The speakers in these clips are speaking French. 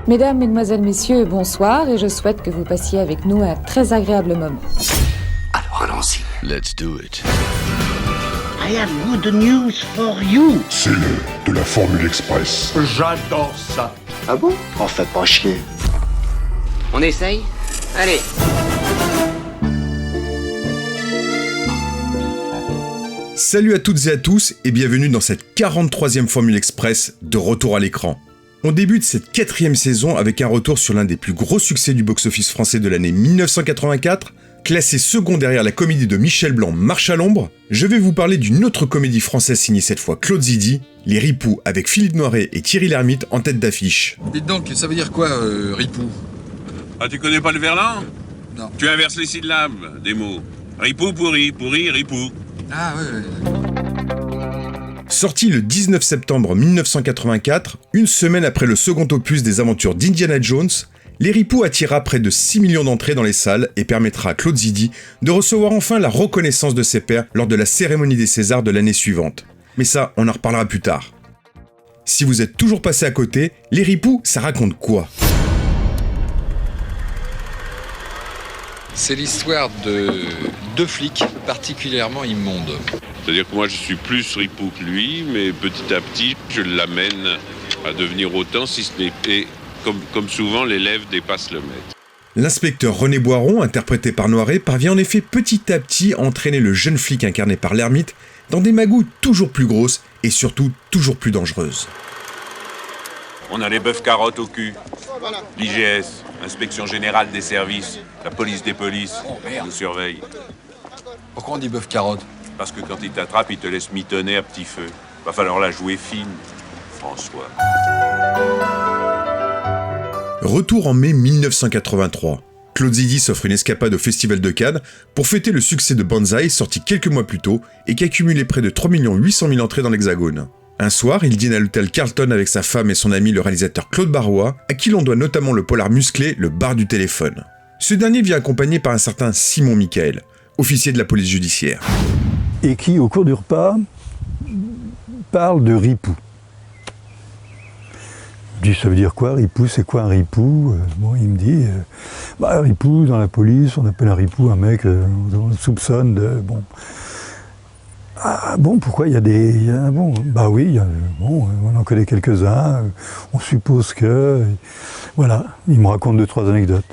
Mesdames, Mesdemoiselles, Messieurs, bonsoir et je souhaite que vous passiez avec nous un très agréable moment. Alors allons-y. Let's do it. I have good news for you. C'est le de la Formule Express. J'adore ça. Ah bon? Oh, fais pas chier. On essaye? Allez. Salut à toutes et à tous et bienvenue dans cette 43e Formule Express de retour à l'écran. On débute cette 4e saison avec un retour sur l'un des plus gros succès du box-office français de l'année 1984, classé second derrière la comédie de Michel Blanc Marche à l'ombre. Je vais vous parler d'une autre comédie française signée cette fois Claude Zidi, Les Ripoux avec Philippe Noiret et Thierry Lhermitte en tête d'affiche. Dites donc, ça veut dire quoi, ripou? Ah, tu connais pas le verlan? Non. Tu inverses les syllabes des mots. Ripou, pourri, pourri, ripou. Ah, ouais. Sorti le 19 septembre 1984, une semaine après le second opus des aventures d'Indiana Jones, Les Ripoux attira près de 6 millions d'entrées dans les salles et permettra à Claude Zidi de recevoir enfin la reconnaissance de ses pairs lors de la cérémonie des Césars de l'année suivante. Mais ça, on en reparlera plus tard. Si vous êtes toujours passé à côté, Les Ripoux, ça raconte quoi ? C'est l'histoire de deux flics particulièrement immondes. C'est-à-dire que moi, je suis plus ripou que lui, mais petit à petit, je l'amène à devenir autant, si ce n'est... Et comme souvent, l'élève dépasse le maître. L'inspecteur René Boiron, interprété par Noiret, parvient en effet petit à petit à entraîner le jeune flic incarné par Lhermitte dans des magouilles toujours plus grosses et surtout toujours plus dangereuses. On a les bœufs carottes au cul. L'IGS, Inspection Générale des Services, la police des polices, nous surveille. Pourquoi on dit bœuf carotte? Parce que quand ils t'attrapent, ils te laissent mitonner à petit feu. Va falloir la jouer fine, François. Retour en mai 1983. Claude Zidi s'offre une escapade au Festival de Cannes pour fêter le succès de Banzai, sorti quelques mois plus tôt et qui a cumulé près de 3 800 000 entrées dans l'Hexagone. Un soir, il dîne à l'hôtel Carlton avec sa femme et son ami le réalisateur Claude Barrois, à qui l'on doit notamment le polar musclé Le Bar du téléphone. Ce dernier vient accompagné par un certain Simon Michael, officier de la police judiciaire. Et qui, au cours du repas, parle de ripou. Je dis, ça veut dire quoi, ripou? C'est quoi un ripou? Bon, il me dit, ripou, dans la police, on appelle un ripou un mec, on le soupçonne de... Bon. Ah bon, pourquoi il y a des... Bah oui, on en connaît quelques-uns, on suppose que... Voilà, il me raconte 2-3 anecdotes.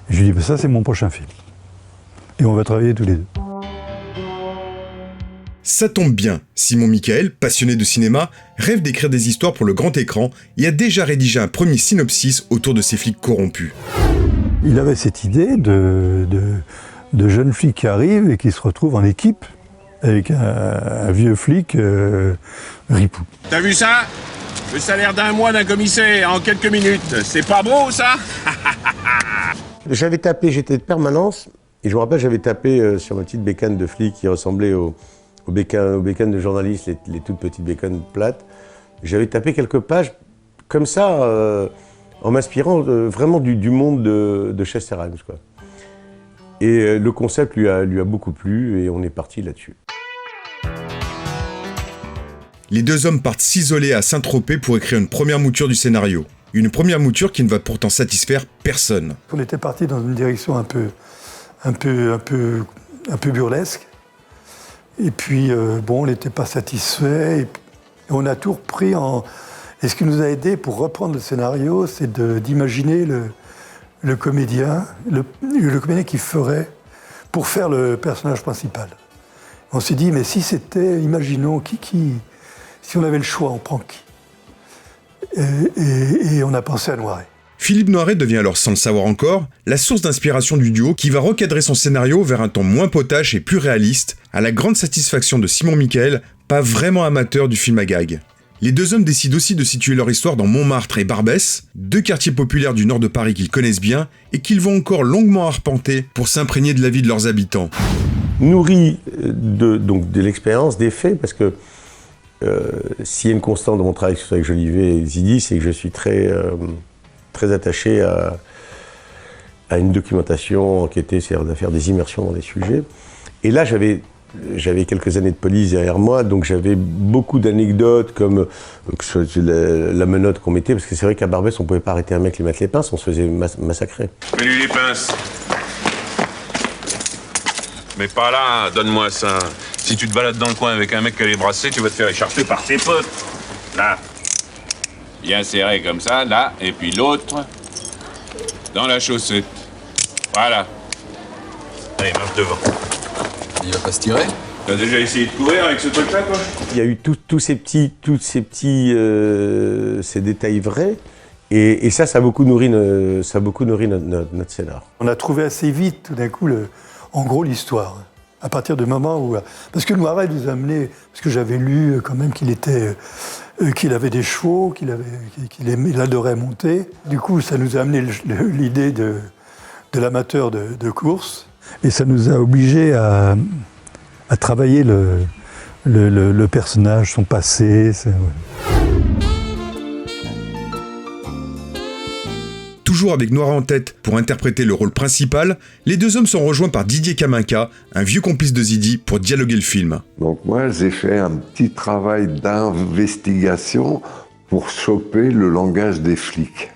Et je lui dis, ça c'est mon prochain film. Et on va travailler tous les deux. Ça tombe bien, Simon Michael, passionné de cinéma, rêve d'écrire des histoires pour le grand écran et a déjà rédigé un premier synopsis autour de ces flics corrompus. Il avait cette idée de jeunes flics qui arrivent et qui se retrouvent en équipe avec un vieux flic ripou. T'as vu ça? Le salaire d'un mois d'un commissaire en quelques minutes. C'est pas beau, ça? J'avais tapé, j'étais de permanence, et je me rappelle, j'avais tapé sur ma petite bécane de flic qui ressemblait aux bécanes de journalistes, les toutes petites bécanes plates. J'avais tapé quelques pages comme ça, en m'inspirant vraiment du monde de Chester Himes, quoi. Et le concept lui a beaucoup plu et on est parti là-dessus. Les deux hommes partent s'isoler à Saint-Tropez pour écrire une première mouture du scénario. Une première mouture qui ne va pourtant satisfaire personne. On était parti dans une direction un peu burlesque. Et puis, on n'était pas satisfait. Et on a tout repris en... Et ce qui nous a aidé pour reprendre le scénario, c'est d'imaginer le comédien qui ferait pour faire le personnage principal. On s'est dit, mais si c'était, imaginons, si on avait le choix, on prend qui? Et on a pensé à Noiret. Philippe Noiret devient alors, sans le savoir encore, la source d'inspiration du duo qui va recadrer son scénario vers un ton moins potache et plus réaliste, à la grande satisfaction de Simon Michael, pas vraiment amateur du film à gag. Les deux hommes décident aussi de situer leur histoire dans Montmartre et Barbès, deux quartiers populaires du nord de Paris qu'ils connaissent bien et qu'ils vont encore longuement arpenter pour s'imprégner de la vie de leurs habitants. Nourri de l'expérience, des faits, parce que s'il y a une constante dans mon travail, que ce soit avec Jolivet et Zidi, c'est que je suis très attaché à une documentation enquêtée, c'est-à-dire de faire des immersions dans des sujets. Et là, j'avais J'avais quelques années de police derrière moi, donc j'avais beaucoup d'anecdotes comme que ce soit la menotte qu'on mettait, parce que c'est vrai qu'à Barbès, on pouvait pas arrêter un mec, lui mettre les pinces, on se faisait massacrer. Mets-lui les pinces. Mais pas là, donne-moi ça. Si tu te balades dans le coin avec un mec qui a les brassés, tu vas te faire écharper par tes potes. Là. Bien serré comme ça, là, et puis l'autre dans la chaussette. Voilà. Allez, marche devant. Il va pas se tirer? T'as déjà essayé de courir avec ce truc-là, toi? Il y a eu tous ces petits détails vrais, et ça a beaucoup nourri, notre scénar. On a trouvé assez vite, tout d'un coup, en gros, l'histoire. À partir du moment où... Parce que Noiret nous a amené... Parce que j'avais lu quand même qu'il avait des chevaux, qu'il adorait monter. Du coup, ça nous a amené l'idée de l'amateur de course. Et ça nous a obligés à travailler le personnage, son passé. Toujours avec Noiret en tête pour interpréter le rôle principal, les deux hommes sont rejoints par Didier Kaminka, un vieux complice de Zidi, pour dialoguer le film. Donc moi, j'ai fait un petit travail d'investigation pour choper le langage des flics.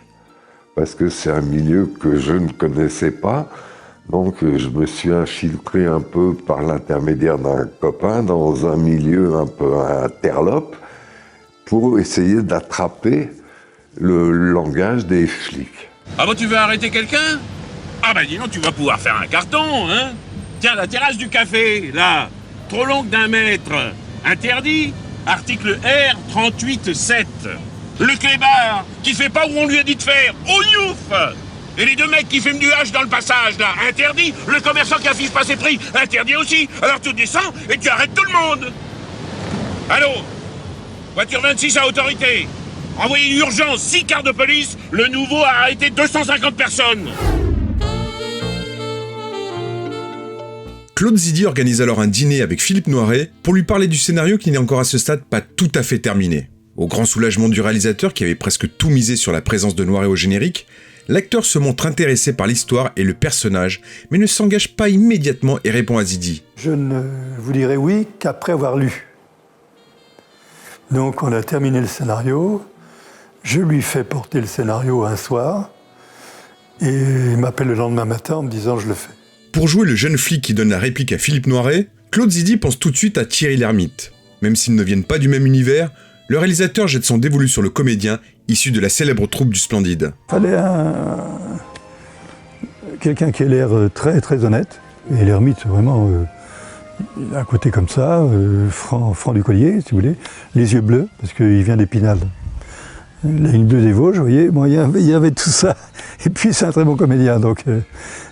Parce que c'est un milieu que je ne connaissais pas. Donc je me suis infiltré un peu par l'intermédiaire d'un copain dans un milieu un peu interlope pour essayer d'attraper le langage des flics. Ah bon, tu veux arrêter quelqu'un? Ah bah dis donc, tu vas pouvoir faire un carton, hein? Tiens, la terrasse du café, là, trop longue d'1 mètre. Interdit, article R 38.7. Le clébard qui fait pas où on lui a dit de faire, au youf! Et les 2 mecs qui fument du hache dans le passage, là, interdit. Le commerçant qui affiche pas ses prix, interdit aussi. Alors tu descends et tu arrêtes tout le monde. Allô? Voiture 26 à autorité. Envoyez d'urgence 6 quarts de police, le nouveau a arrêté 250 personnes. Claude Zidi organise alors un dîner avec Philippe Noiret pour lui parler du scénario qui n'est encore à ce stade pas tout à fait terminé. Au grand soulagement du réalisateur qui avait presque tout misé sur la présence de Noiret au générique, l'acteur se montre intéressé par l'histoire et le personnage, mais ne s'engage pas immédiatement et répond à Zidi. Je ne vous dirai oui qu'après avoir lu. Donc on a terminé le scénario, je lui fais porter le scénario un soir, et il m'appelle le lendemain matin en me disant je le fais. Pour jouer le jeune flic qui donne la réplique à Philippe Noiret, Claude Zidi pense tout de suite à Thierry Lhermitte. Même s'ils ne viennent pas du même univers, le réalisateur jette son dévolu sur le comédien issu de la célèbre troupe du Splendide. Il fallait quelqu'un qui ait l'air très très honnête. Et Lhermitte, vraiment, il a un côté comme ça, franc du collier, si vous voulez, les yeux bleus, parce qu'il vient d'Épinal. La ligne 2 des Vosges, vous voyez, bon, il y avait tout ça. Et puis c'est un très bon comédien, donc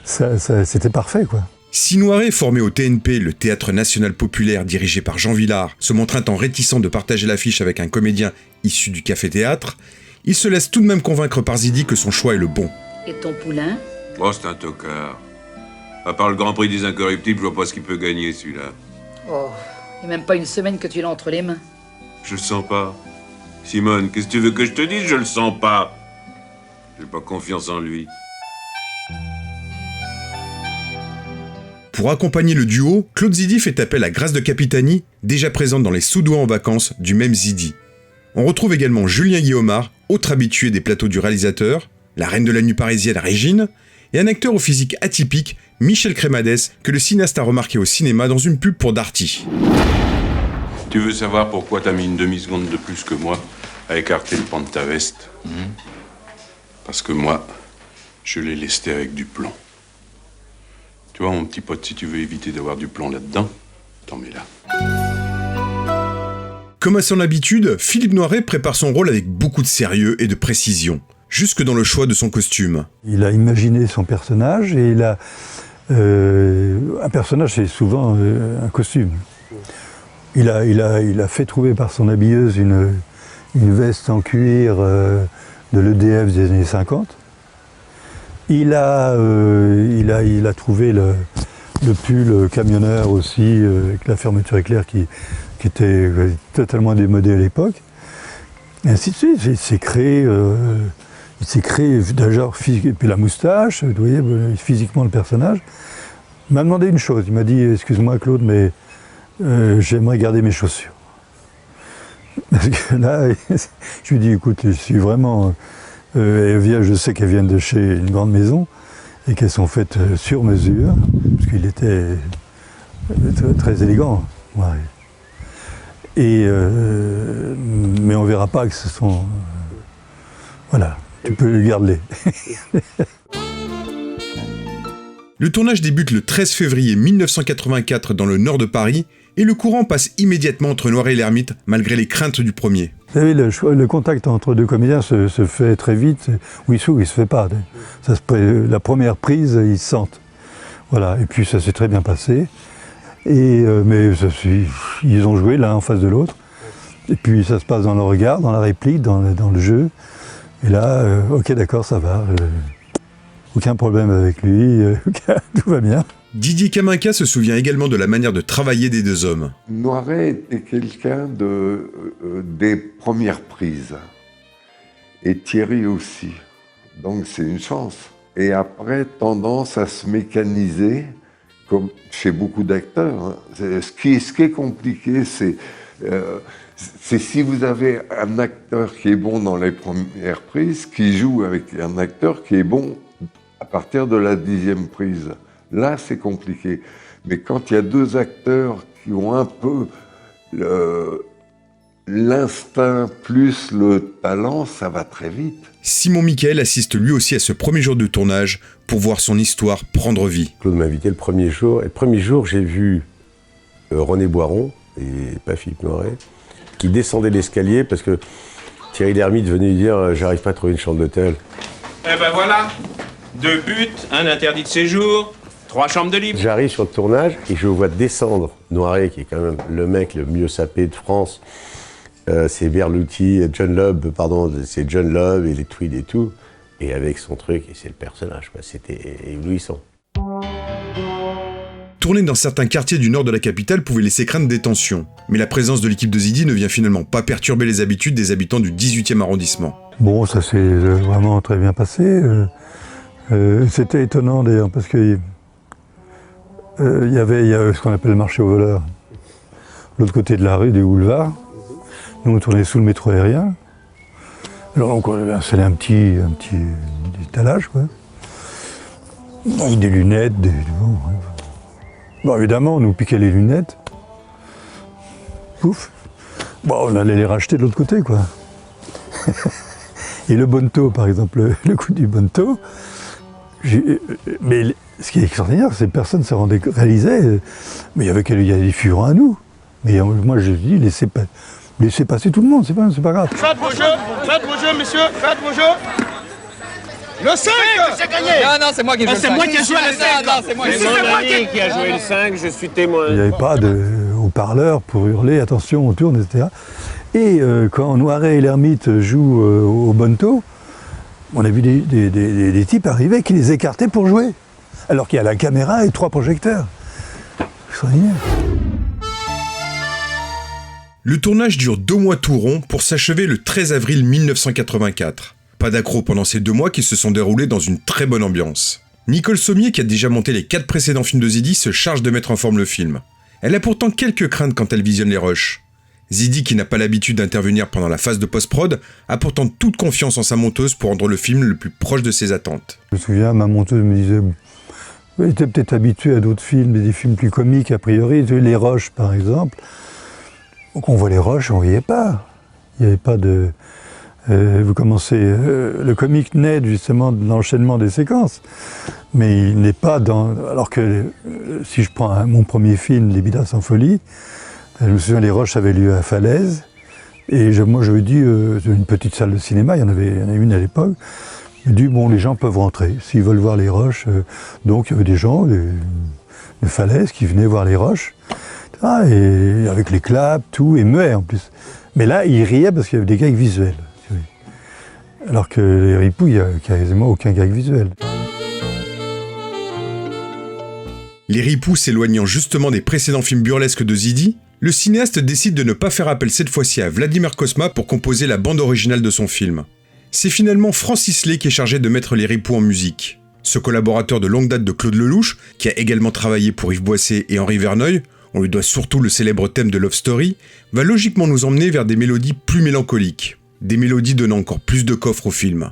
c'était parfait, quoi. Si Noiret, formé au TNP, le Théâtre National Populaire dirigé par Jean Vilar, se montre un temps réticent de partager l'affiche avec un comédien issu du café-théâtre, il se laisse tout de même convaincre par Zidi que son choix est le bon. Et ton poulain? Oh, c'est un tocard. À part le Grand Prix des Incorruptibles, je vois pas ce qu'il peut gagner, celui-là. Oh, il n'y a même pas une semaine que tu l'as entre les mains. Je le sens pas. Simone, qu'est-ce que tu veux que je te dise? Je le sens pas. J'ai pas confiance en lui. Pour accompagner le duo, Claude Zidi fait appel à Grâce de Capitani, déjà présente dans Les Soudois en vacances du même Zidi. On retrouve également Julien Guillaumard, autre habitué des plateaux du réalisateur, la reine de la nuit parisienne Régine, et un acteur au physique atypique, Michel Crémades, que le cinéaste a remarqué au cinéma dans une pub pour Darty. Tu veux savoir pourquoi t'as mis une demi-seconde de plus que moi à écarter le pan de ta veste? Parce que moi, je l'ai lesté avec du plomb. Tu vois, mon petit pote, si tu veux éviter d'avoir du plomb là-dedans, t'en mets là. Comme à son habitude, Philippe Noiret prépare son rôle avec beaucoup de sérieux et de précision, jusque dans le choix de son costume. Il a imaginé son personnage et il a... un personnage, c'est souvent un costume. Il a fait trouver par son habilleuse une veste en cuir de l'EDF des années 50. Il a trouvé le pull camionneur aussi, avec la fermeture éclair qui était totalement démodé à l'époque. Et ainsi de suite, il s'est créé d'un genre physique, et puis la moustache, vous voyez, physiquement le personnage. Il m'a demandé une chose, il m'a dit, excuse-moi Claude, mais j'aimerais garder mes chaussures. Parce que là, je lui dis, écoute, je suis vraiment... je sais qu'elles viennent de chez une grande maison et qu'elles sont faites sur mesure, parce qu'il était très élégant. Ouais. Mais on ne verra pas que ce sont... voilà, tu peux garder-les. Le tournage débute le 13 février 1984 dans le nord de Paris et le courant passe immédiatement entre Noiret et l'Ermite malgré les craintes du premier. Vous savez, le contact entre deux comédiens se fait très vite, ou il se fait pas. La première prise, ils se sentent. Voilà, et puis ça s'est très bien passé. Mais ils ont joué l'un en face de l'autre. Et puis ça se passe dans le regard, dans la réplique, dans le jeu. Et là, ok, d'accord, ça va. Aucun problème avec lui, tout va bien. Didier Caminca se souvient également de la manière de travailler des deux hommes. Noiret était quelqu'un des premières prises. Et Thierry aussi. Donc c'est une chance. Et après, tendance à se mécaniser, comme chez beaucoup d'acteurs. Hein. Ce qui est compliqué, c'est si vous avez un acteur qui est bon dans les premières prises, qui joue avec un acteur qui est bon à partir de la 10e prise. Là, c'est compliqué. Mais quand il y a deux acteurs qui ont un peu l'instinct plus le talent, ça va très vite. Simon Michael assiste lui aussi à ce premier jour de tournage pour voir son histoire prendre vie. Claude m'a invité le premier jour. Et le premier jour, j'ai vu René Boiron, et pas Philippe Noiret, qui descendait l'escalier parce que Thierry Lhermitte venait lui dire « J'arrive pas à trouver une chambre d'hôtel ». Eh ben voilà, 2 buts, un interdit de séjour, 3 chambres de libre. J'arrive sur le tournage et je vois descendre Noiret, qui est quand même le mec le mieux sapé de France. C'est Berluti, John Love, c'est John Love et les Tweed et tout. Et avec son truc, et c'est le personnage, quoi. C'était éblouissant. Tourner dans certains quartiers du nord de la capitale pouvait laisser craindre des tensions. Mais la présence de l'équipe de Zidi ne vient finalement pas perturber les habitudes des habitants du 18e arrondissement. Bon, ça s'est vraiment très bien passé. C'était étonnant d'ailleurs, parce que il y avait ce qu'on appelle le marché aux voleurs. L'autre côté de la rue, des boulevards. Nous, on tournait sous le métro aérien. Alors, donc, on avait installé un petit étalage, quoi. Avec des lunettes, Bon, évidemment, on nous piquait les lunettes. Pouf. Bon, on allait les racheter de l'autre côté, quoi. Et le bonneto, par exemple, le coup du bonneto. Mais ce qui est extraordinaire, c'est que personne ne réalisait. Mais il y avait des figurants à nous. Mais moi, je dis, laissez passer tout le monde, c'est pas grave. Faites vos jeux, messieurs, faites vos jeux. Le 5, c'est gagné. Non, c'est moi qui ai joué le 5. C'est moi qui ai joué le 5. Non, c'est moi qui a joué le 5, je suis témoin. Il n'y avait pas de haut-parleur pour hurler, attention, on tourne, etc. Et quand Noiret et l'Ermite jouent au bonneto, on a vu des types arriver qui les écartaient pour jouer. Alors qu'il y a la caméra et 3 projecteurs. Extraordinaire. Le tournage dure 2 mois tout rond pour s'achever le 13 avril 1984. Pas d'accro pendant ces 2 mois qui se sont déroulés dans une très bonne ambiance. Nicole Sommier, qui a déjà monté les 4 précédents films de Zidi, se charge de mettre en forme le film. Elle a pourtant quelques craintes quand elle visionne les rushs. Zidi, qui n'a pas l'habitude d'intervenir pendant la phase de post-prod, a pourtant toute confiance en sa monteuse pour rendre le film le plus proche de ses attentes. Je me souviens, ma monteuse me disait elle était peut-être habituée à d'autres films, des films plus comiques a priori, les rushs par exemple. Donc on voit les rushs, on ne voyait pas. Il n'y avait pas de... vous commencez... le comique naît justement de l'enchaînement des séquences. Mais il n'est pas dans... Alors que si je prends mon premier film, Les Bidas en folie, je me souviens, les rushs avaient lieu à Falaise. Et moi, je me dis, une petite salle de cinéma, il y en avait une à l'époque. Je me dis, bon, les gens peuvent rentrer s'ils veulent voir les rushs. Donc, il y avait des gens de Falaise qui venaient voir les rushs. Et avec les claps, tout, et muets en plus. Mais là, ils riaient parce qu'il y avait des gags visuels. Alors que les Ripoux, il n'y a quasiment aucun gag visuel. Les Ripoux s'éloignant justement des précédents films burlesques de Zidi, le cinéaste décide de ne pas faire appel cette fois-ci à Vladimir Cosma pour composer la bande originale de son film. C'est finalement Francis Lay qui est chargé de mettre les Ripoux en musique. Ce collaborateur de longue date de Claude Lelouch, qui a également travaillé pour Yves Boisset et Henri Verneuil, on lui doit surtout le célèbre thème de Love Story, va logiquement nous emmener vers des mélodies plus mélancoliques, des mélodies donnant encore plus de coffre au film.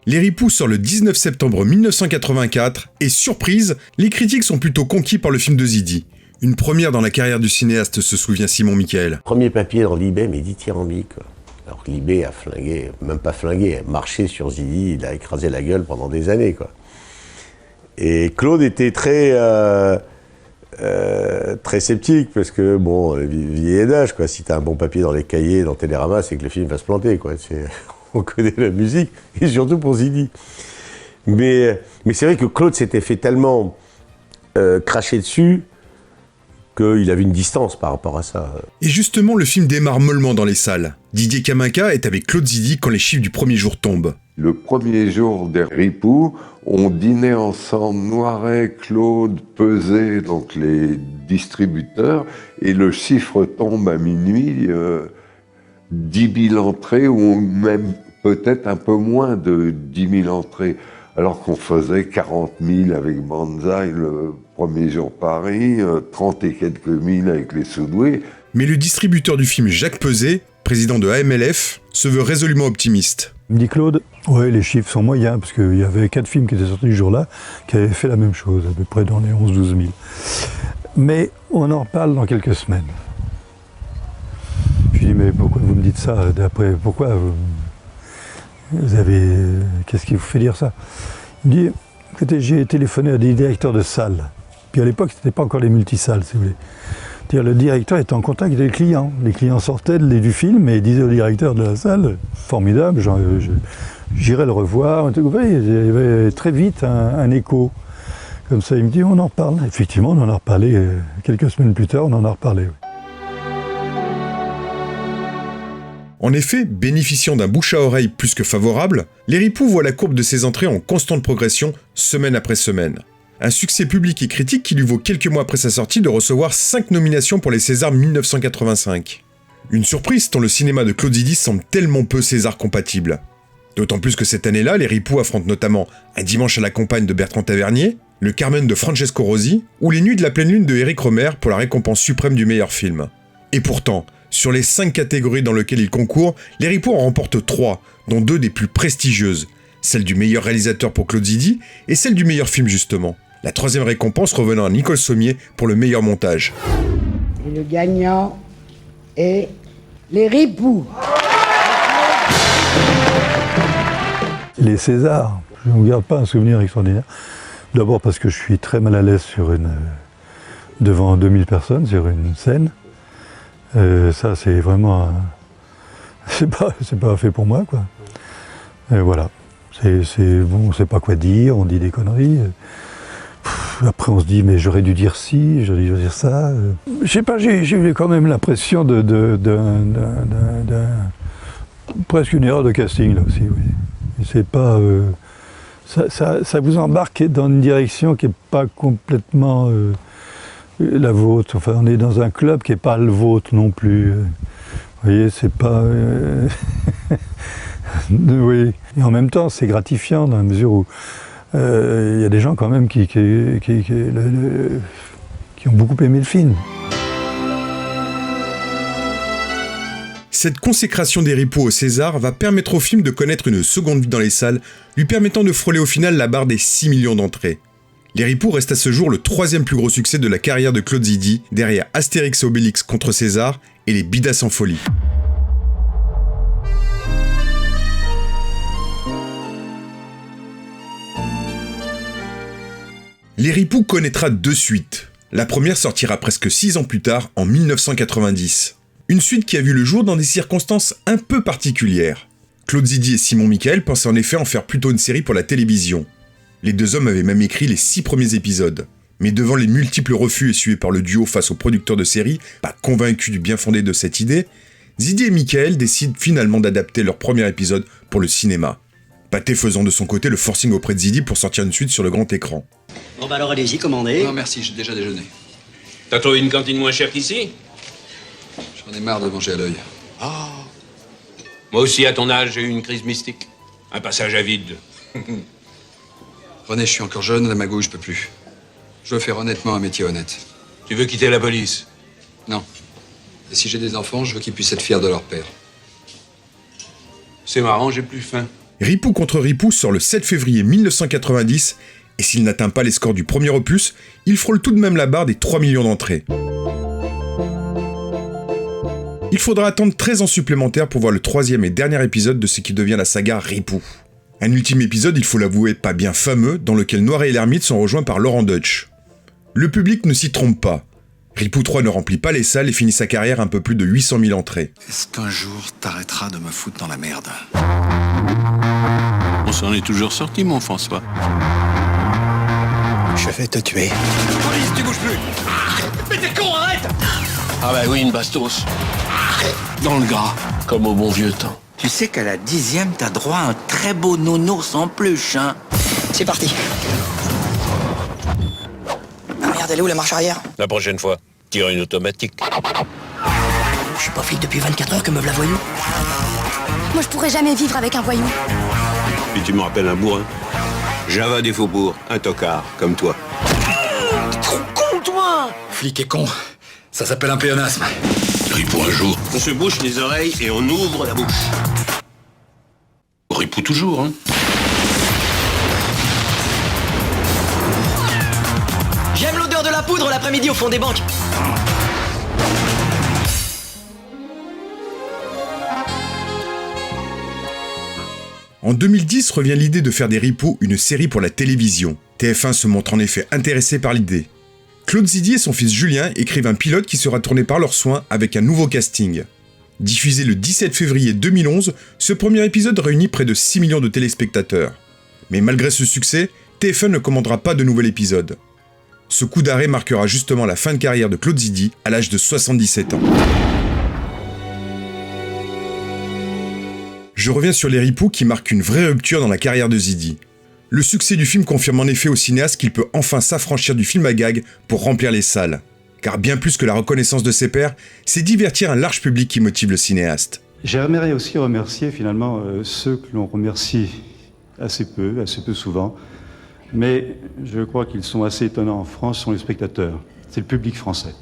Les Ripoux sort le 19 septembre 1984 et surprise, les critiques sont plutôt conquis par le film de Zidi. Une première dans la carrière du cinéaste, se souvient Simon Michael. Premier papier dans Libé, mais dithyrambique, quoi. Alors que Libé a flingué, même pas flingué, a marché sur Zidi, il a écrasé la gueule pendant des années, quoi. Et Claude était très sceptique, parce que, bon, vieillet d'âge, quoi. Si t'as un bon papier dans les cahiers, dans Télérama, c'est que le film va se planter, quoi. On connaît la musique, et surtout pour Zidi. Mais c'est vrai que Claude s'était fait tellement cracher dessus qu'il avait une distance par rapport à ça. Et justement, le film démarre mollement dans les salles. Didier Caminca est avec Claude Zidi quand les chiffres du premier jour tombent. Le premier jour des Ripoux, on dînait ensemble, Noiret, Claude, Peset, donc les distributeurs, et le chiffre tombe à minuit, 10 000 entrées, ou même peut-être un peu moins de 10 000 entrées, alors qu'on faisait 40 000 avec Banzai le premier jour Paris, 30 et quelques mille avec les Soudoués. Mais le distributeur du film, Jacques Peset, président de AMLF, se veut résolument optimiste. Il me dit Claude, ouais, les chiffres sont moyens, parce qu'il y avait 4 films qui étaient sortis ce jour-là, qui avaient fait la même chose, à peu près dans les 11-12 000. Mais on en reparle dans quelques semaines. Je lui dis, mais pourquoi vous me dites ça? D'après, pourquoi vous avez... Qu'est-ce qui vous fait dire ça? Il me dit, écoutez, j'ai téléphoné à des directeurs de salles. Puis à l'époque, ce n'était pas encore les multisalles, si vous voulez. C'est-à-dire, le directeur était en contact avec les clients. Les clients sortaient du film et disaient au directeur de la salle, formidable, j'irai le revoir. Vous voyez, il y avait très vite un écho. Comme ça, il me dit, on en reparle. Effectivement, on en a reparlé. Quelques semaines plus tard, on en a reparlé. Oui. En effet, bénéficiant d'un bouche à oreille plus que favorable, les Ripoux voient la courbe de ses entrées en constante progression, semaine après semaine. Un succès public et critique qui lui vaut quelques mois après sa sortie de recevoir 5 nominations pour les Césars 1985. Une surprise tant le cinéma de Claude Zidi semble tellement peu César compatible. D'autant plus que cette année-là, les Ripoux affrontent notamment Un dimanche à la campagne de Bertrand Tavernier, Le Carmen de Francesco Rosi, ou Les Nuits de la pleine lune de Éric Rohmer pour la récompense suprême du meilleur film. Et pourtant, sur les 5 catégories dans lesquelles ils concourent, les Ripoux en remportent 3, dont 2 des plus prestigieuses, celle du meilleur réalisateur pour Claude Zidi et celle du meilleur film justement. La 3e récompense revenant à Nicole Sommier pour le meilleur montage. Et le gagnant est les Ripoux. Les Césars, je ne garde pas un souvenir extraordinaire. D'abord parce que je suis très mal à l'aise devant 2000 personnes sur une scène. Ça, c'est vraiment... C'est pas fait pour moi, quoi. Voilà. Bon, on ne sait pas quoi dire, on dit des conneries. Après, on se dit, mais j'aurais dû dire ci, j'aurais dû dire ça. Je sais pas, j'ai eu quand même l'impression presque une erreur de casting, là aussi, oui. C'est pas... ça vous embarque dans une direction qui n'est pas complètement la vôtre. Enfin, on est dans un club qui n'est pas le vôtre non plus. Vous voyez, c'est pas... oui. Et en même temps, c'est gratifiant dans la mesure où y a des gens quand même qui ont beaucoup aimé le film. Cette consécration des Ripoux au César va permettre au film de connaître une seconde vie dans les salles, lui permettant de frôler au final la barre des 6 millions d'entrées. Les Ripoux restent à ce jour le 3e plus gros succès de la carrière de Claude Zidi, derrière Astérix et Obélix contre César et les Bidas en folie. Les Ripoux connaîtra 2 suites. La première sortira presque 6 ans plus tard, en 1990. Une suite qui a vu le jour dans des circonstances un peu particulières. Claude Zidi et Simon Michael pensaient en effet en faire plutôt une série pour la télévision. Les 2 hommes avaient même écrit les 6 premiers épisodes. Mais devant les multiples refus essuyés par le duo face aux producteurs de série, pas convaincus du bien fondé de cette idée, Zidi et Michael décident finalement d'adapter leur premier épisode pour le cinéma. Pathé faisant de son côté le forcing auprès de Zidi pour sortir une suite sur le grand écran. Bon bah alors allez-y, commandez. Non merci, j'ai déjà déjeuné. T'as trouvé une cantine moins chère qu'ici? J'en ai marre de manger à l'œil. Ah. Moi aussi, à ton âge, j'ai eu une crise mystique. Un passage à vide. René, je suis encore jeune, la magouille, je peux plus. Je veux faire honnêtement un métier honnête. Tu veux quitter la police? Non. Et si j'ai des enfants, je veux qu'ils puissent être fiers de leur père. C'est marrant, j'ai plus faim. Ripou contre Ripou sort le 7 février 1990, et s'il n'atteint pas les scores du premier opus, il frôle tout de même la barre des 3 millions d'entrées. Il faudra attendre 13 ans supplémentaires pour voir le troisième et dernier épisode de ce qui devient la saga Ripou. Un ultime épisode, il faut l'avouer, pas bien fameux, dans lequel Noiret et l'ermite sont rejoints par Laurent Deutsch. Le public ne s'y trompe pas. Ripou 3 ne remplit pas les salles et finit sa carrière à un peu plus de 800 000 entrées. Est-ce qu'un jour t'arrêteras de me foutre dans la merde? On s'en est toujours sorti, mon François. Je vais te tuer. Police, tu bouges plus. Mais t'es con, arrête! Ah bah oui, une bastos. Dans le gras, comme au bon vieux temps. Tu sais qu'à la 10e, t'as droit à un très beau nounours en peluche, hein? C'est parti. Ah merde, elle est où la marche arrière? La prochaine fois, tire une automatique. Je suis pas flic depuis 24 heures que me v'là voyou. Moi, je pourrais jamais vivre avec un voyou. Puis tu me rappelles un bourrin. Java des faubourgs, un tocard, comme toi. T'es trop con, toi! Flic est con. Ça s'appelle un pléonasme. Ripou un jour. On se bouche les oreilles et on ouvre la bouche. Ripou toujours, hein. J'aime l'odeur de la poudre l'après-midi au fond des banques. En 2010 revient l'idée de faire des Ripoux une série pour la télévision. TF1 se montre en effet intéressé par l'idée. Claude Zidi et son fils Julien écrivent un pilote qui sera tourné par leurs soins avec un nouveau casting. Diffusé le 17 février 2011, ce premier épisode réunit près de 6 millions de téléspectateurs. Mais malgré ce succès, TF1 ne commandera pas de nouvel épisode. Ce coup d'arrêt marquera justement la fin de carrière de Claude Zidi à l'âge de 77 ans. Je reviens sur les Ripoux qui marquent une vraie rupture dans la carrière de Zidi. Le succès du film confirme en effet au cinéaste qu'il peut enfin s'affranchir du film à gag pour remplir les salles. Car bien plus que la reconnaissance de ses pairs, c'est divertir un large public qui motive le cinéaste. J'aimerais aussi remercier finalement ceux que l'on remercie assez peu souvent, mais je crois qu'ils sont assez étonnants en France, sont les spectateurs. C'est le public français.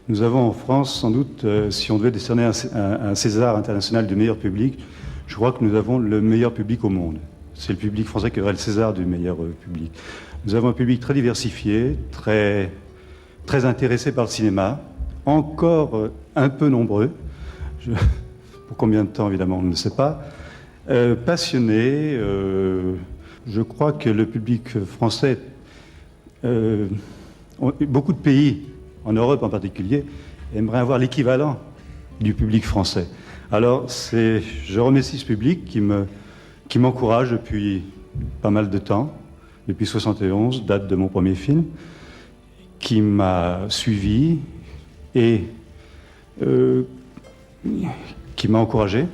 Nous avons en France, sans doute, si on devait décerner un César international du meilleur public, je crois que nous avons le meilleur public au monde. C'est le public français qui aurait le César du meilleur public. Nous avons un public très diversifié, très intéressé par le cinéma, encore un peu nombreux, pour combien de temps évidemment on ne le sait pas, passionné. Je crois que le public français, beaucoup de pays, en Europe en particulier, aimeraient avoir l'équivalent du public français. Alors je remercie ce public qui m'encourage depuis pas mal de temps, depuis 71, date de mon premier film, qui m'a suivi et qui m'a encouragé.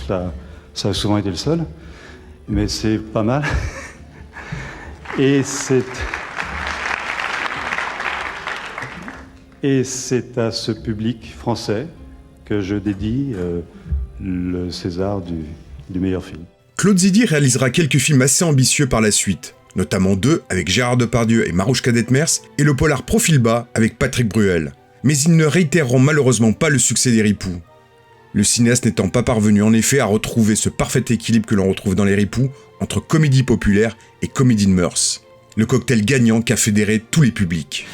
Ça a souvent été le seul, mais c'est pas mal. Et c'est à ce public français que je dédie le César du meilleur film. Claude Zidi réalisera quelques films assez ambitieux par la suite, notamment deux avec Gérard Depardieu et Marouche Detmers, et le polar Profil bas avec Patrick Bruel. Mais ils ne réitéreront malheureusement pas le succès des Ripoux. Le cinéaste n'étant pas parvenu en effet à retrouver ce parfait équilibre que l'on retrouve dans les Ripoux entre comédie populaire et comédie de mœurs. Le cocktail gagnant qu'a fédéré tous les publics.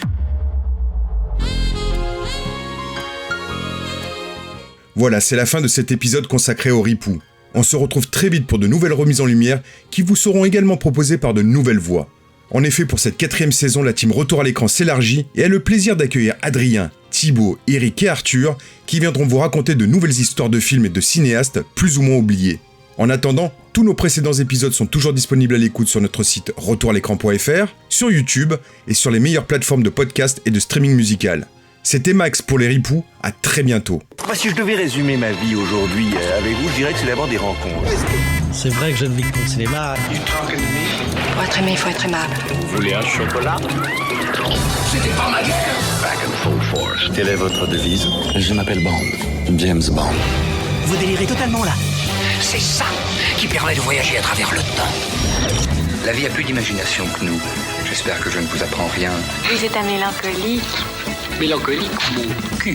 Voilà, c'est la fin de cet épisode consacré aux Ripoux. On se retrouve très vite pour de nouvelles remises en lumière qui vous seront également proposées par de nouvelles voix. En effet, pour cette 4e saison, la team Retour à l'écran s'élargit et a le plaisir d'accueillir Adrien, Thibaut, Eric et Arthur qui viendront vous raconter de nouvelles histoires de films et de cinéastes plus ou moins oubliés. En attendant, tous nos précédents épisodes sont toujours disponibles à l'écoute sur notre site retouralécran.fr, sur YouTube et sur les meilleures plateformes de podcast et de streaming musical. C'était Max pour les Ripoux, à très bientôt. Si je devais résumer ma vie aujourd'hui avec vous, je dirais que c'est d'abord des rencontres. C'est vrai que je ne vis que pour le cinéma. Pour être aimé, il faut être aimable. Vous voulez un chocolat? C'était pas ma guerre. Back in full force. Quelle est votre devise? Je m'appelle Bond. James Bond. Vous délirez totalement là. C'est ça qui permet de voyager à travers le temps. La vie a plus d'imagination que nous. J'espère que je ne vous apprends rien. Vous êtes un mélancolique. Mélancolique, mon cul.